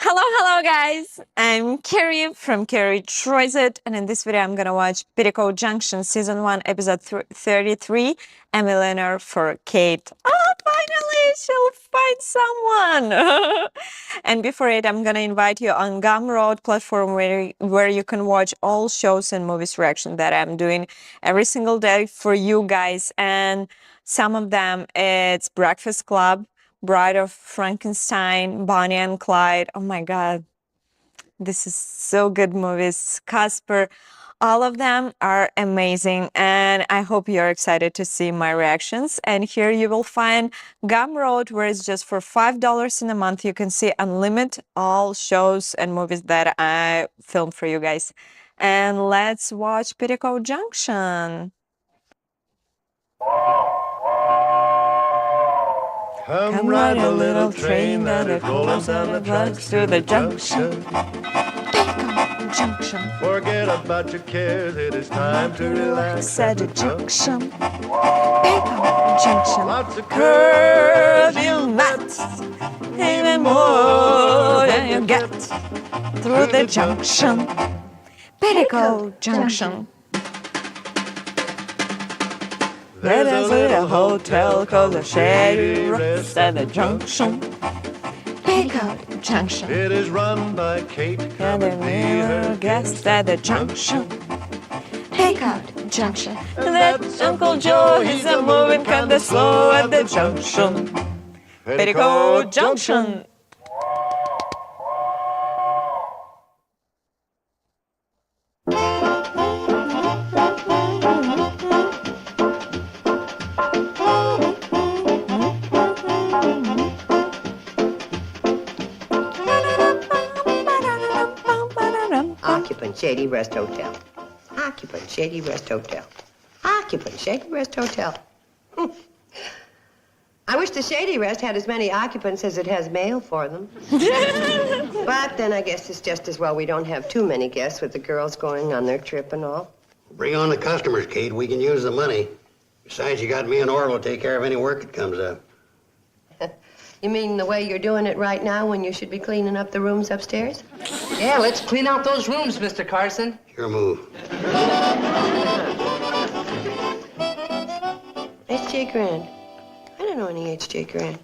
Hello guys! I'm Carrie from Carrie Tries It, and in this video I'm gonna watch Petticoat Junction Season 1 Episode 33, A Millionaire for Kate. Oh, finally she'll find someone! And before it, I'm gonna invite you on Gumroad platform where you can watch all shows and movies reaction that I'm doing every single day for you guys. And some of them, it's Breakfast Club, Bride of Frankenstein, Bonnie and Clyde. Oh my God, this is so good movies. Casper, all of them are amazing, and I hope you're excited to see my reactions. And here you will find Gumroad, where it's just for $5 in a month. You can see unlimited all shows and movies that I filmed for you guys. And let's watch Petticoat Junction. Come ride a little train that is rolling down the tracks to the junction. Petticoat Junction. Forget about your cares, it is time to relax At the junction. Petticoat Junction. Lots of Curve curves you met, even more than you get through the junction. Petticoat Junction. There's a little hotel called the Shady Rest at the junction. Petticoat Junction. It is run by Kate. And Come the and be her guest at the junction. Petticoat Junction. And That's Uncle Joe, he's a moving kinda slow at the junction. Petticoat Junction. Occupant Shady Rest Hotel. Occupant Shady Rest Hotel. Occupant Shady Rest Hotel. I wish the Shady Rest had as many occupants as it has mail for them. But then I guess it's just as well we don't have too many guests with the girls going on their trip and all. Bring on the customers, Kate. We can use the money. Besides, you got me and Orville to take care of any work that comes up. You mean the way you're doing it right now when you should be cleaning up the rooms upstairs? Yeah, let's clean out those rooms, Mr. Carson. Your move. H.J. Grant. I don't know any H.J. Grant.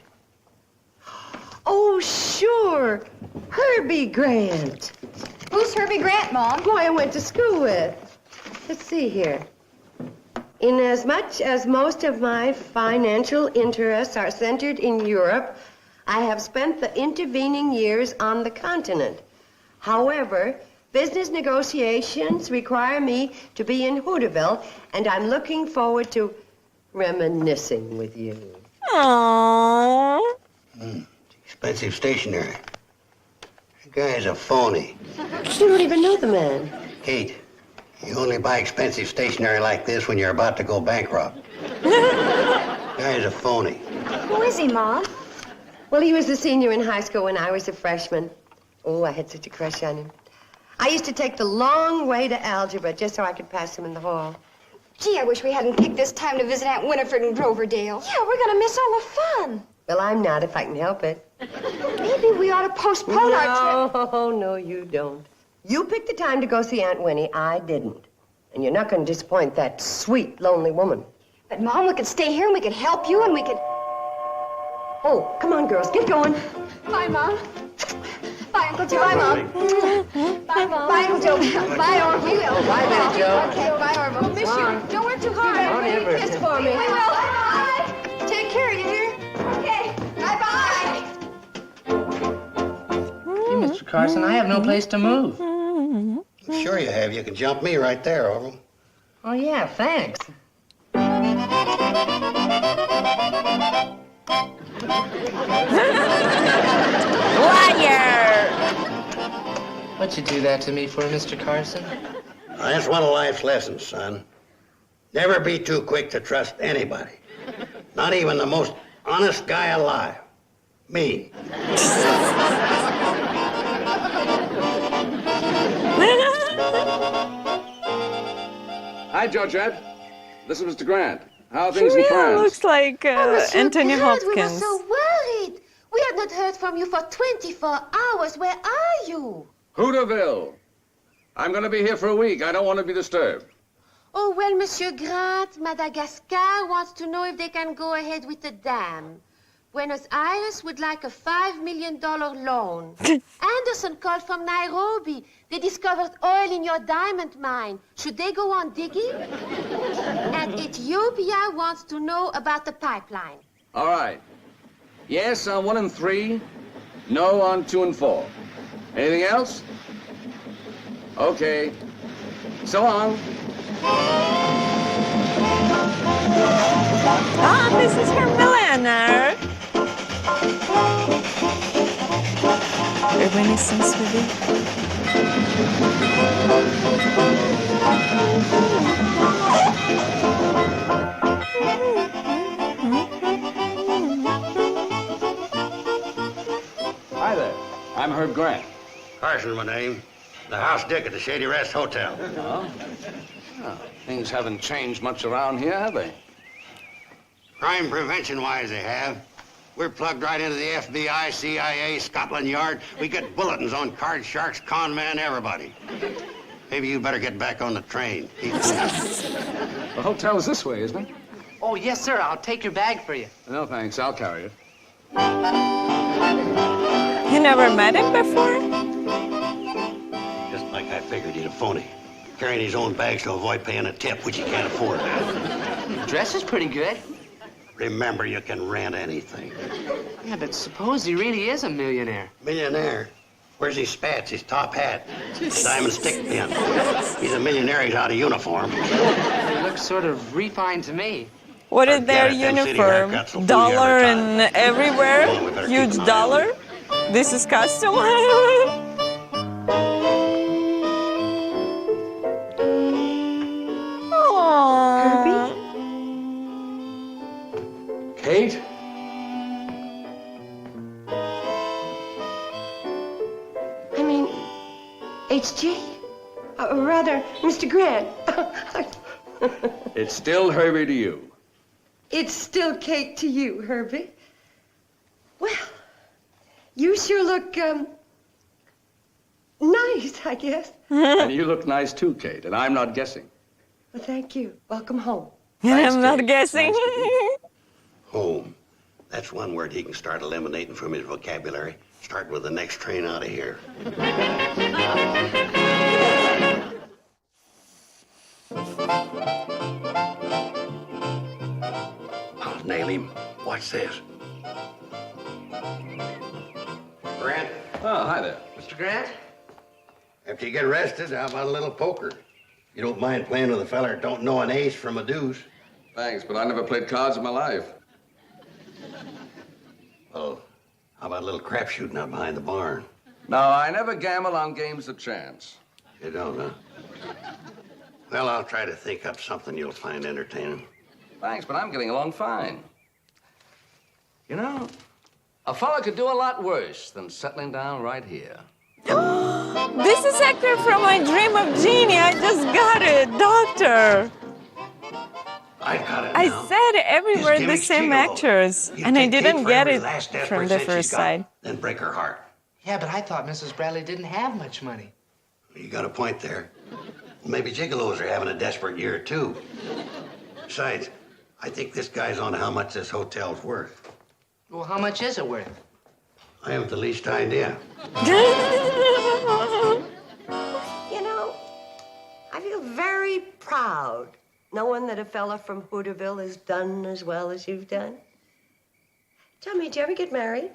Oh, sure. Herbie Grant. Who's Herbie Grant, Mom? Boy I went to school with. Let's see here. Inasmuch as most of my financial interests are centered in Europe, I have spent the intervening years on the continent. However, business negotiations require me to be in Hooterville, and I'm looking forward to reminiscing with you. Aww. Expensive stationery. That guy's a phony. You don't even know the man. Kate, you only buy expensive stationery like this when you're about to go bankrupt. Guy's a phony. Who is he, Mom? Well, he was a senior in high school when I was a freshman. Oh, I had such a crush on him. I used to take the long way to algebra just so I could pass him in the hall. Gee, I wish we hadn't picked this time to visit Aunt Winifred in Groverdale. Yeah, we're gonna miss all the fun. Well, I'm not, if I can help it. Maybe we ought to postpone our trip. No, you don't. You picked the time to go see Aunt Winnie. I didn't. And you're not going to disappoint that sweet, lonely woman. But, Mom, we could stay here and we could help you and we could... Oh, come on, girls, get going. Bye, Mom. Bye, Uncle Joe. Bye, Mom. Bye, Mom. Bye, Uncle Joe. Bye, Orville. We will. Bye, little Joe. Okay, bye, Orville. We'll miss you. Don't work too hard. Don't ever. Kiss for me. We will. Bye. Take care, you hear? Okay. Bye-bye. Hey, Mr. Carson, I have no place to move. Sure you have. You can jump me right there, Orville. Oh, yeah, thanks. Liar! What'd you do that to me for, Mr. Carson? That's one of life's lessons, son. Never be too quick to trust anybody. Not even the most honest guy alive. Me. Hi, Georgette. This is Mr. Grant. How are things in Yeah, France? looks like Anthony We were Hopkins. so worried. We have not heard from you for 24 hours. Where are you? Hooterville. I'm going to be here for a week. I don't want to be disturbed. Oh, well, Monsieur Grant, Madagascar wants to know if they can go ahead with the dam. Buenos Aires would like a $5 million loan. Anderson called from Nairobi. They discovered oil in your diamond mine. Should they go on digging? And Ethiopia wants to know about the pipeline. All right. Yes on 1 and 3. No on 2 and 4. Anything else? Okay. So long. Ah, this is her Millionaire. Reminiscence with it. Hi there. I'm Herb Grant. Carson's my name. The house dick at the Shady Rest Hotel. Things haven't changed much around here, have they? Crime prevention-wise, they have. We're plugged right into the FBI, CIA, Scotland Yard. We get bulletins on card sharks, con men, everybody. Maybe you better get back on the train. The hotel's this way, isn't it? Oh, yes, sir. I'll take your bag for you. No, thanks. I'll carry it. You never met him before? Just like I figured he'd a phony. Carrying his own bags to avoid paying a tip, which he can't afford. The dress is pretty good. Remember, you can rent anything. Yeah, but suppose he really is a millionaire. Millionaire? Where's his spats, his top hat, his diamond stick pin? He's a millionaire, he's out of uniform. He looks sort of refined to me. What is their Forget it, them city uniform? haircuts will fool you Dollar every and everywhere? Come on, we better keep Huge an eye on dollar? This is custom? Aww. Kate? I mean, HG? Rather, Mr. Grant. It's still Herbie to you. It's still Kate to you, Herbie. Well, you sure look, nice, I guess. And you look nice too, Kate, and I'm not guessing. Well, thank you. Welcome home. Thanks, I'm not Kate. guessing. Nice to Home. That's one word he can start eliminating from his vocabulary. Start with the next train out of here. I'll nail him. Watch this. Grant, Oh, hi there. Mr. Grant? after you get arrested, how about a little poker? You don't mind playing with a feller that don't know an ace from a deuce? Thanks, but I never played cards in my life. Well, how about a little crap shooting out behind the barn? No, I never gamble on games of chance. You don't, huh? Well, I'll try to think up something you'll find entertaining. Thanks, but I'm getting along fine. You know, a fella could do a lot worse than settling down right here. This is actor from my dream of Genie. I just got it, doctor. I got it I now. said everywhere It's the Timmy same Gigolo. actors, You and I take Kate didn't for get every it last desperate from the cent she's first got, side. Then break her heart. Yeah, but I thought Mrs. Bradley didn't have much money. You got a point there. Maybe gigolos are having a desperate year, too. Besides, I think this guy's on how much this hotel's worth. Well, how much is it worth? I haven't the least idea. You know, I feel very proud knowing that a fella from Hooterville has done as well as you've done. Tell me, did you ever get married?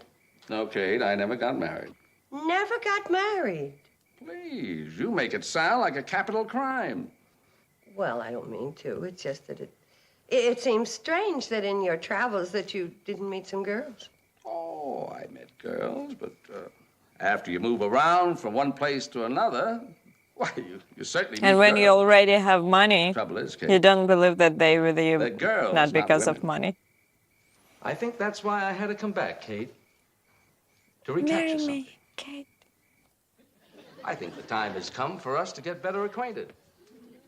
No, Kate, I never got married. Never got married. Please, you make it sound like a capital crime. Well, I don't mean to. It's just that it seems strange that in your travels that you didn't meet some girls. Oh, I met girls, but after you move around from one place to another, why, you certainly meet And when you girls. already have money, Trouble is, Kate, you don't believe that they with you, they're girls, not because not of women. money. I think that's why I had to come back, Kate. To recapture Marry something. me, Kate. I think the time has come for us to get better acquainted.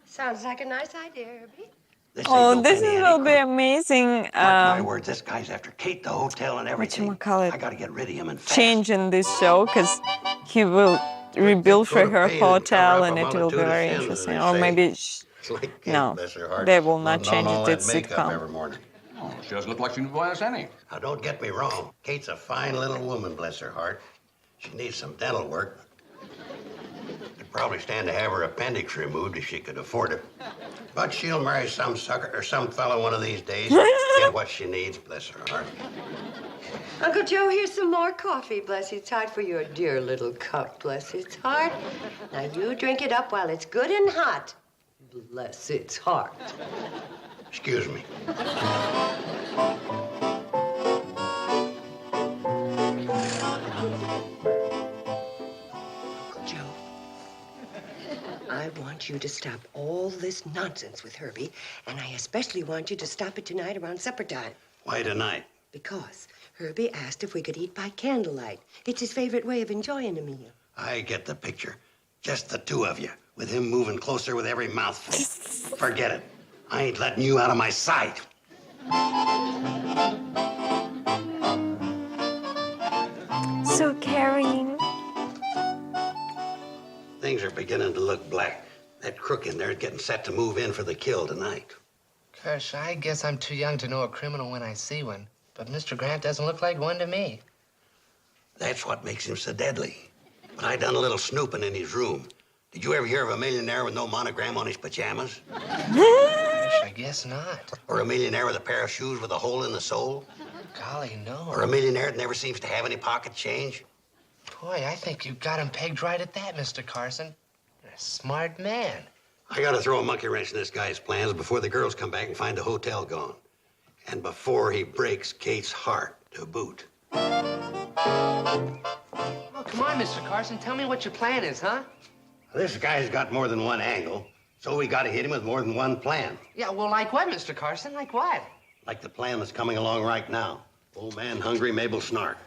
Sounds like a nice idea, Herbie. This ain't Oh, no this penny will ante be crook. amazing. Mark my words, this guy's after Kate, the hotel, and everything. Whatchamacallit, I gotta get rid of him and fast. change in this show because he will rebuild for Petticoat her paid and cover hotel up and a it will be multitude of very sins, as interesting. they Or say. maybe It's like Kate, no, bless her heart. they will not putting change on all it. that It's makeup sitcom. every morning. Oh, she doesn't look like she knew us any. Now, don't get me wrong. Kate's a fine little woman, bless her heart. She needs some dental work. It'd probably stand to have her appendix removed if she could afford it. But she'll marry some sucker or some fellow one of these days and get what she needs, bless her heart. Uncle Joe, here's some more coffee, bless its heart, for your dear little cup, bless its heart. Now you drink it up while it's good and hot. Bless its heart. Excuse me. Uncle Joe, I want you to stop all this nonsense with Herbie, and I especially want you to stop it tonight around supper time. Why tonight? Because Herbie asked if we could eat by candlelight. It's his favorite way of enjoying a meal. I get the picture. Just the two of you, with him moving closer with every mouthful. Forget it. I ain't letting you out of my sight. So caring. Things are beginning to look black. That crook in there is getting set to move in for the kill tonight. Gosh, I guess I'm too young to know a criminal when I see one. But Mr. Grant doesn't look like one to me. That's what makes him so deadly. But I done a little snooping in his room. Did you ever hear of a millionaire with no monogram on his pajamas? Gosh, I guess not. Or a millionaire with a pair of shoes with a hole in the sole? Golly, no. Or a millionaire that never seems to have any pocket change? Boy, I think you got him pegged right at that, Mr. Carson. You're a smart man. I gotta throw a monkey wrench in this guy's plans before the girls come back and find the hotel gone. And before he breaks Kate's heart to boot. Oh, come on, Mr. Carson. Tell me what your plan is, huh? This guy's got more than one angle, so we gotta hit him with more than one plan. Yeah, well, like what, Mr. Carson? Like what? Like the plan that's coming along right now. Old man hungry, Mabel snark.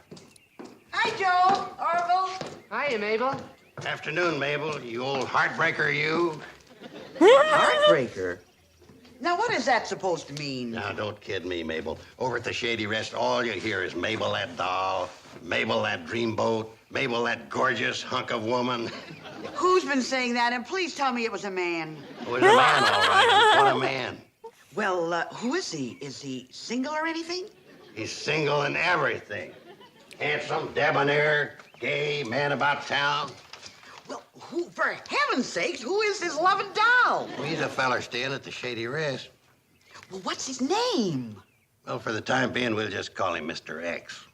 Hi, Joe. Orville. Hiya, Mabel. Afternoon, Mabel. You old heartbreaker, you. Heartbreaker. Now, what is that supposed to mean? Now, don't kid me, Mabel. Over at the Shady Rest, all you hear is Mabel, that doll, Mabel, that dreamboat, Mabel, that gorgeous hunk of woman. Who's been saying that? And please tell me it was a man. It was a man, all right. What a man. Well, who is he? Is he single or anything? He's single and everything. Handsome, debonair, gay, man about town. Well, who, for heaven's sakes, who is this loving doll? Well, he's a feller staying at the Shady Rest. Well, what's his name? Well, for the time being, we'll just call him Mr. X.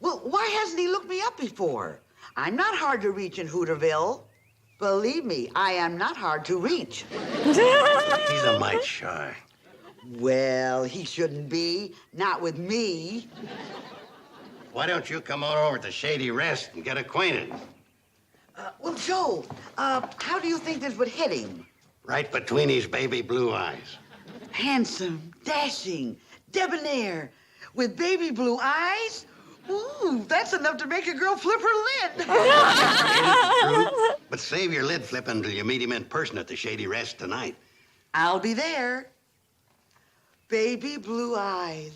Well, why hasn't he looked me up before? I'm not hard to reach in Hooterville. Believe me, I am not hard to reach. He's a mite shy. Well, he shouldn't be. Not with me. Why don't you come on over to Shady Rest and get acquainted? Well, Joe, how do you think this would hit him? Right between his baby blue eyes. Handsome, dashing, debonair, with baby blue eyes? Ooh, that's enough to make a girl flip her lid. True. But save your lid flipping until you meet him in person at the Shady Rest tonight. I'll be there. Baby blue eyes.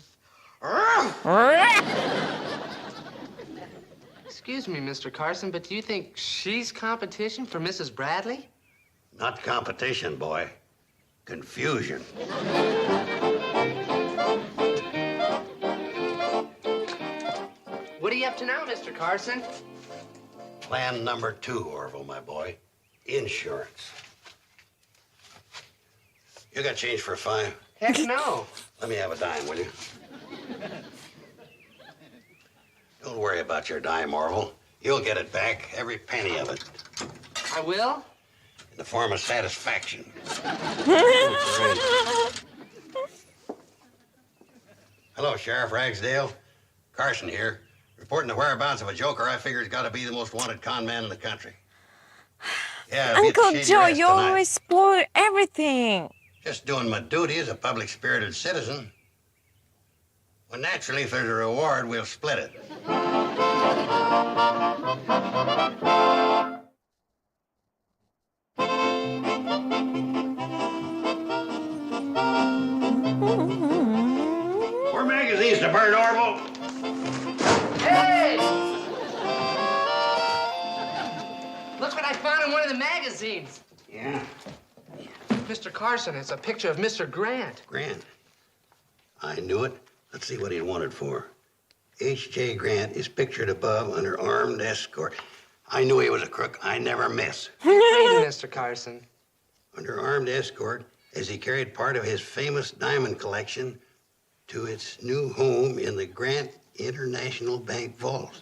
Excuse me, Mr. Carson, but do you think she's competition for Mrs. Bradley? Not competition, boy. Confusion. What are you up to now, Mr. Carson? Plan number 2, Orville, my boy. Insurance. You got change for 5? Heck no. Let me have a dime, will you? Don't worry about your dime, Orville. You'll get it back, every penny of it, I will? in the form of satisfaction. Hello, Sheriff Ragsdale. Carson here. Reporting the whereabouts of a joker I figure's got to be the most wanted con man in the country. Yeah, be at the Uncle Shady Joe, Rest you tonight. always spoil everything. Just doing my duty as a public-spirited citizen. Well, naturally, if there's a reward, we'll split it. Look what I found in one of the magazines. Yeah, Mr. Carson, it's a picture of Mr. Grant. Grant. I knew it. Let's see what he wanted for. H.J. Grant is pictured above under armed escort. I knew he was a crook. I never miss. Read it, Mr. Carson. Under armed escort as he carried part of his famous diamond collection to its new home in the Grant International Bank vault.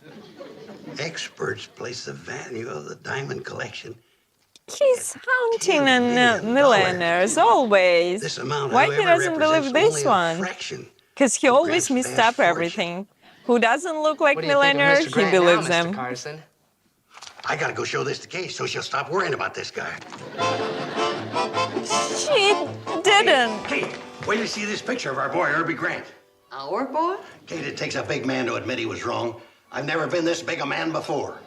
Experts place the value of the diamond collection. He's hunting on millionaires always. This amount, Why he however, doesn't believe represents this only a one? fraction Because he of always Grant's messed vast up fortune. everything. Who doesn't look like What do you think of millionaire, Mr. he Grant believes now, them. Mr. Carson? I gotta go show this to Kate so she'll stop worrying about this guy. She didn't. Kate, wait till you see this picture of our boy, Herbie Grant. Our boy? Kate, it takes a big man to admit he was wrong. I've never been this big a man before.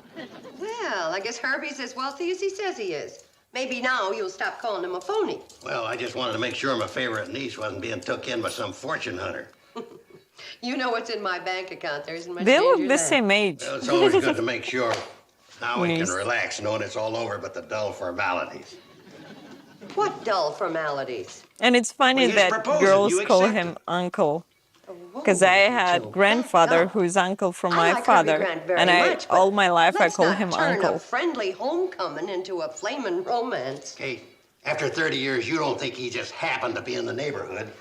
Well, I guess Herbie's as wealthy as he says he is. Maybe now you'll stop calling him a phony. Well, I just wanted to make sure my favorite niece wasn't being took in by some fortune hunter. You know what's in my bank account. There isn't much They look danger the there. same age. Well, it's always good to make sure. Now we Niece. can relax knowing it's all over but the dull formalities. What dull formalities? And it's funny Well, he's that proposing. girls You call accept him it. uncle. Whoa, Because I had Joe. grandfather No. who's uncle from I my like father. Herbie Grant very And much, but all my life I let's call not him turn uncle. a friendly homecoming into a flaming romance. Kate, after 30 years, you don't think he just happened to be in the neighborhood?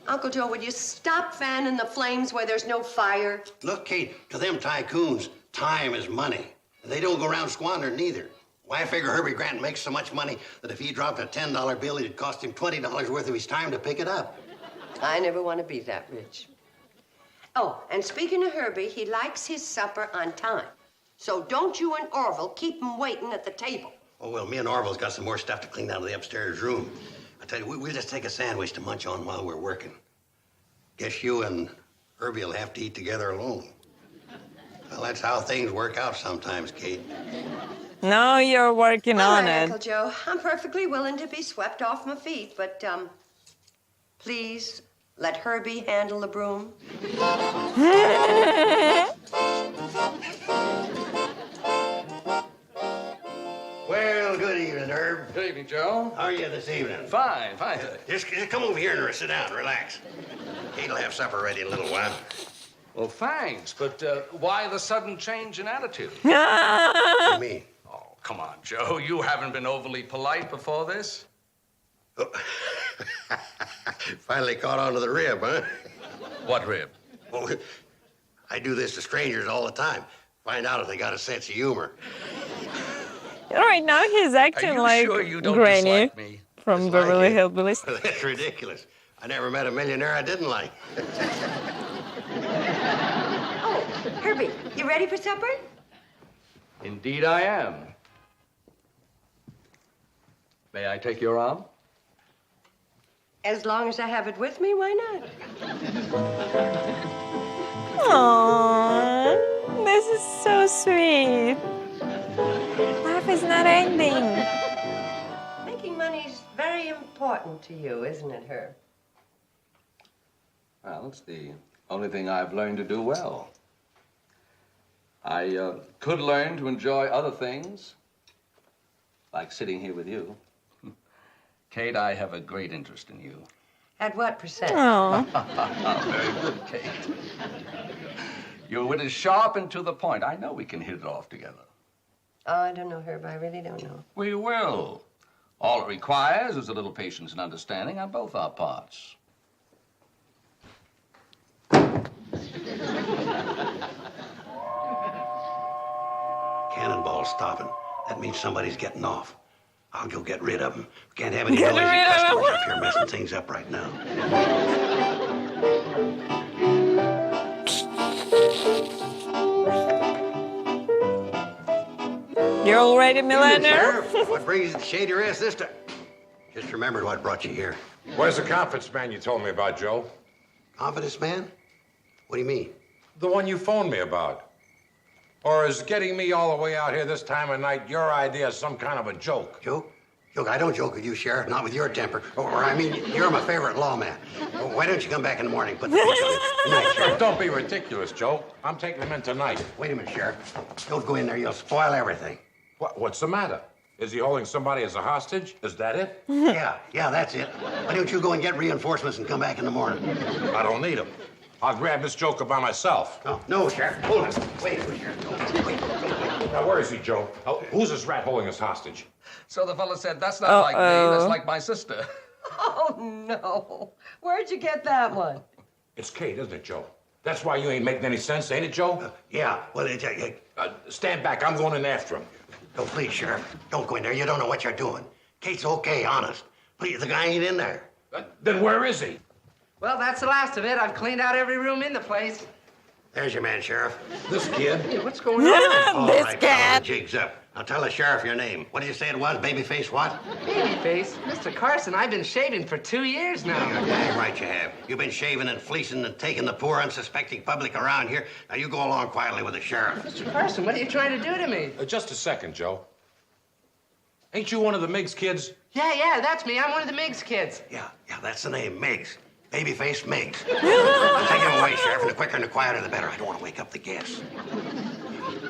Uncle Joe, would you stop fanning the flames where there's no fire? Look, Kate, to them tycoons, time is money. And they don't go around squandering neither. Why, I figure Herbie Grant makes so much money that if he dropped a $10 bill, it'd cost him $20 worth of his time to pick it up. I never want to be that rich. Oh, and speaking of Herbie, he likes his supper on time. So don't you and Orville keep him waiting at the table. Oh, well, me and Orville's got some more stuff to clean out of the upstairs room. I tell you, we'll just take a sandwich to munch on while we're working. Guess you and Herbie will have to eat together alone. Well, that's how things work out sometimes, Kate. No, you're working All on right, it. Uncle Joe, I'm perfectly willing to be swept off my feet, but, please let Herbie handle the broom. Well, good evening, Herb. Good evening, Joe. How are you this evening? Fine, fine. Just come over here and sit down, relax. Kate'll have supper ready in a little while. Well, thanks, but why the sudden change in attitude? What do you mean? Oh, come on, Joe. You haven't been overly polite before this. Oh. Finally caught on to the rib, huh? What rib? Well, I do this to strangers all the time. Find out if they got a sense of humor. Right now he's Are acting you like sure you don't Granny dislike me? from Dislike Beverly you? Hillbillies. That's ridiculous. I never met a millionaire I didn't like. Oh, Herbie, you ready for supper? Indeed I am. May I take your arm? As long as I have it with me, why not? Aww, this is so sweet. Life is not ending. Making money's very important to you, isn't it, Herb? Well, it's the only thing I've learned to do well. I could learn to enjoy other things, like sitting here with you. Kate, I have a great interest in you. At what percent? Oh, Very good, Kate. Your wit is sharp and to the point. I know we can hit it off together. Oh, I don't know, Herb. I really don't know. We will. All it requires is a little patience and understanding on both our parts. Cannonball stopping. That means somebody's getting off. I'll go get rid of them. We can't have any Get noisy rid of 'em. customers up here messing things up right now. you're already millionaire? Sheriff, what brings you to shade your ass this time? Just remembered what brought you here. Where's the confidence man you told me about, Joe? Confidence man? What do you mean? The one you phoned me about. Or is getting me all the way out here this time of night your idea of some kind of a joke? Joke? Look, I don't joke with you, Sheriff, not with your temper. I mean, you're my favorite lawman. Why don't you come back in the morning and put the case on? Good night, Sheriff. Don't be ridiculous, Joe. I'm taking him in tonight. Wait a minute, Sheriff. Don't go in there. You'll spoil everything. What's the matter? Is he holding somebody as a hostage? Is that it? Yeah, that's it. Why don't you go and get reinforcements and come back in the morning? I don't need him. I'll grab this joker by myself. No, Sheriff. Hold on. Wait, Sheriff. Wait. Now, where is he, Joe? Who's this rat holding us hostage? So the fella said, that's not like me, that's like my sister. Oh, no. Where'd you get that one? It's Kate, isn't it, Joe? That's why you ain't making any sense, ain't it, Joe? Yeah, well, stand back. I'm going in after him. No, please, Sheriff. Don't go in there. You don't know what you're doing. Kate's okay, honest. Please, the guy ain't in there. Then where is he? Well, that's the last of it. I've cleaned out every room in the place. There's your man, Sheriff. This kid? Hey, what's going on? All This right, cat. fella, jig's up. Now tell the sheriff your name. What did you say it was? Babyface what? Babyface? Mr. Carson, I've been shaving for 2 years now. You're damn right you have. You've been shaving and fleecing and taking the poor, unsuspecting public around here. Now you go along quietly with the sheriff. Mr. Carson, what are you trying to do to me? Just a second, Joe. Ain't you one of the Miggs kids? Yeah, that's me. I'm one of the Miggs kids. Yeah, that's the name, Miggs. Babyface Miggs. Take him away, Sheriff, and the quicker and the quieter the better. I don't want to wake up the guests.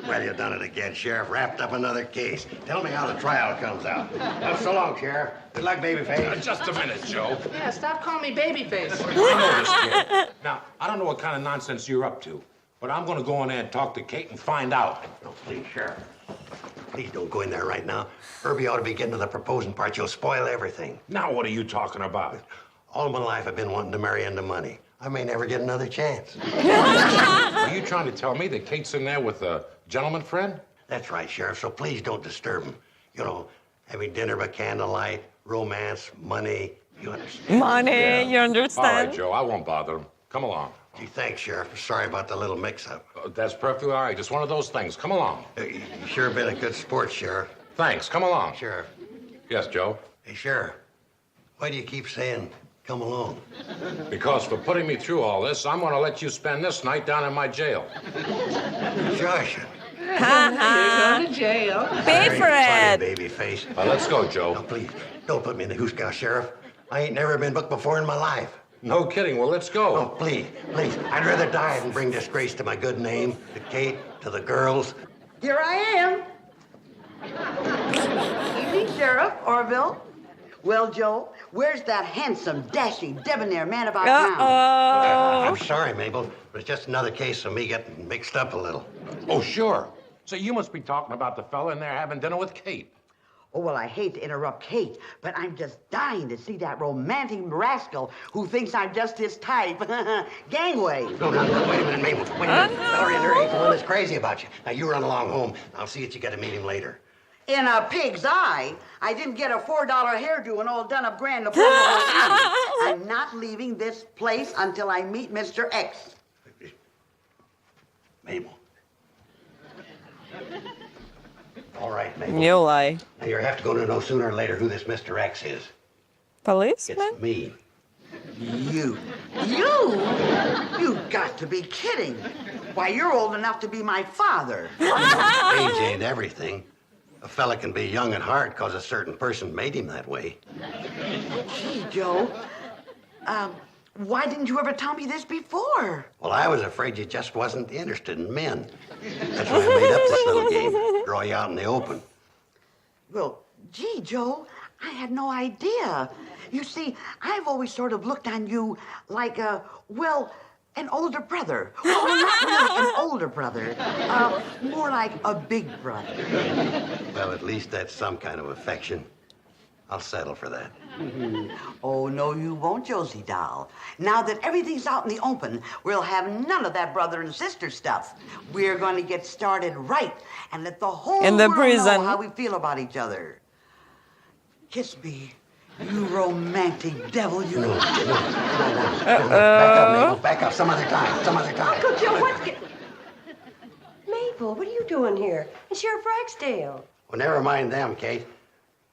Well, you done it again, Sheriff. Wrapped up another case. Tell me how the trial comes out. Well, so long, Sheriff. Good luck, Babyface. Just a minute, Joe. Yeah, stop calling me Babyface. I know this kid. Now, I don't know what kind of nonsense you're up to, but I'm going to go in there and talk to Kate and find out. No, please, Sheriff. Please don't go in there right now. Herbie ought to be getting to the proposing part. You'll spoil everything. Now, what are you talking about? All my life I've been wanting to marry into money. I may never get another chance. Are you trying to tell me that Kate's in there with a gentleman friend? That's right, Sheriff, so please don't disturb him. You know, having dinner by candlelight, romance, money, you understand? Money, you All understand? right, Joe, I won't bother him. Come along. Gee, thanks, Sheriff. Sorry about the little mix-up. That's perfectly all right. Just one of those things. Come along. You sure been a good sport, Sheriff. Thanks. Come along. Sheriff. Yes, Joe? Hey, Sheriff, why do you keep saying, come along? Because for putting me through all this, I'm going to let you spend this night down in my jail. Josh. You're going to jail. Pay for it. Baby face. Well, let's go, Joe. No, please, don't put me in the hoosgow, Sheriff. I ain't never been booked before in my life. No kidding. Well, let's go. Oh, please. I'd rather die than bring disgrace to my good name, to Kate, to the girls. Here I am. Evening, Sheriff Orville. Well, Joe, where's that handsome, dashing, debonair man about town? I'm sorry, Mabel, but it's just another case of me getting mixed up a little. Oh, sure. So you must be talking about the fella in there having dinner with Kate. Oh, well, I hate to interrupt Kate, but I'm just dying to see that romantic rascal who thinks I'm just his type. Gangway. No, wait a minute, Mabel. Wait a minute. Valerie and her ain't the one that's crazy about you. Now, you run along home. I'll see that you get to meet him later. In a pig's eye, I didn't get a $4 hairdo and all done up grand to pull the whole thing. I'm not leaving this place until I meet Mr. X. Mabel. All right, Mabel. You lie. Now, you have to go to know sooner or later who this Mr. X is. Policeman? It's me. You? You got to be kidding. Why, you're old enough to be my father. Age ain't everything. A fella can be young at heart because a certain person made him that way. Gee, Joe, why didn't you ever tell me this before? Well, I was afraid you just wasn't interested in men. That's why I made up this little game. Draw you out in the open. Well, gee, Joe, I had no idea. You see, I've always sort of looked on you like an older brother. Well, not really an older brother. More like a big brother. Well, at least that's some kind of affection. I'll settle for that. Oh, no, you won't, Josie doll. Now that everything's out in the open, we'll have none of that brother and sister stuff. We're going to get started right and let the whole In the world prison. know how we feel about each other. Kiss me, you romantic devil, you. No. Back up, Mabel. Back up some other time. Uncle Joe, what's Mabel, what are you doing here? And Sheriff Ragsdale. Well, never mind them, Kate.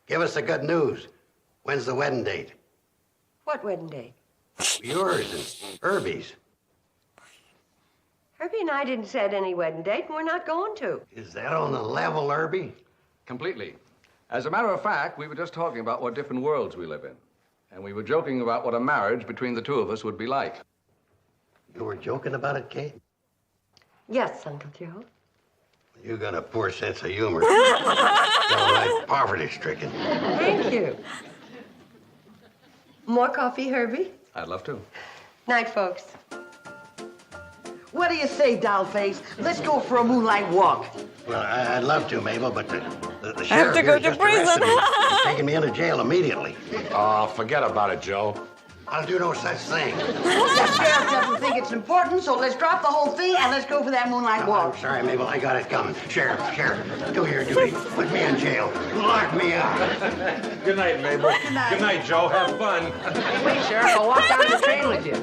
Give us the good news. When's the wedding date? What wedding date? Yours and Herbie's. Herbie and I didn't set any wedding date, and we're not going to. Is that on the level, Herbie? Completely. As a matter of fact, we were just talking about what different worlds we live in. And we were joking about what a marriage between the two of us would be like. You were joking about it, Kate? Yes, Uncle Joe. You got a poor sense of humor. Downright poverty-stricken. Thank you. More coffee, Herbie? I'd love to. Night, folks. What do you say, Dollface? Let's go for a moonlight walk. Well, I'd love to, Mabel, but the I have sheriff to here go to just arrested prison. me. He's taking me into jail immediately. Oh, forget about it, Joe. I'll do no such thing. The sheriff doesn't think it's important, so let's drop the whole thing and let's go for that moonlight walk. I'm sorry, Mabel. I got it coming. Sheriff, do your duty. Put me in jail. Lock me up. Good night, Mabel. Good night, Joe. Have fun. Wait, Sheriff, I'll walk down the train with you.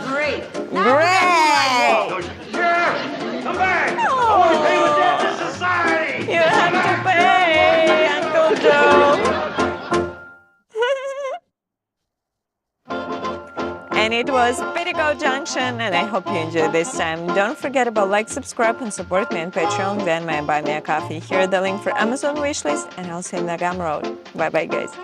Great. Great! Sheriff, come back. I want to pay with debt to society. You have to pay, Uncle Joe. And it was Petticoat Junction, and I hope you enjoyed this time. Don't forget about like, subscribe, and support me on Patreon, Venmo, and buy me a coffee. Here are the link for Amazon wishlist, and I'll see you in the Gumroad. Bye-bye, guys.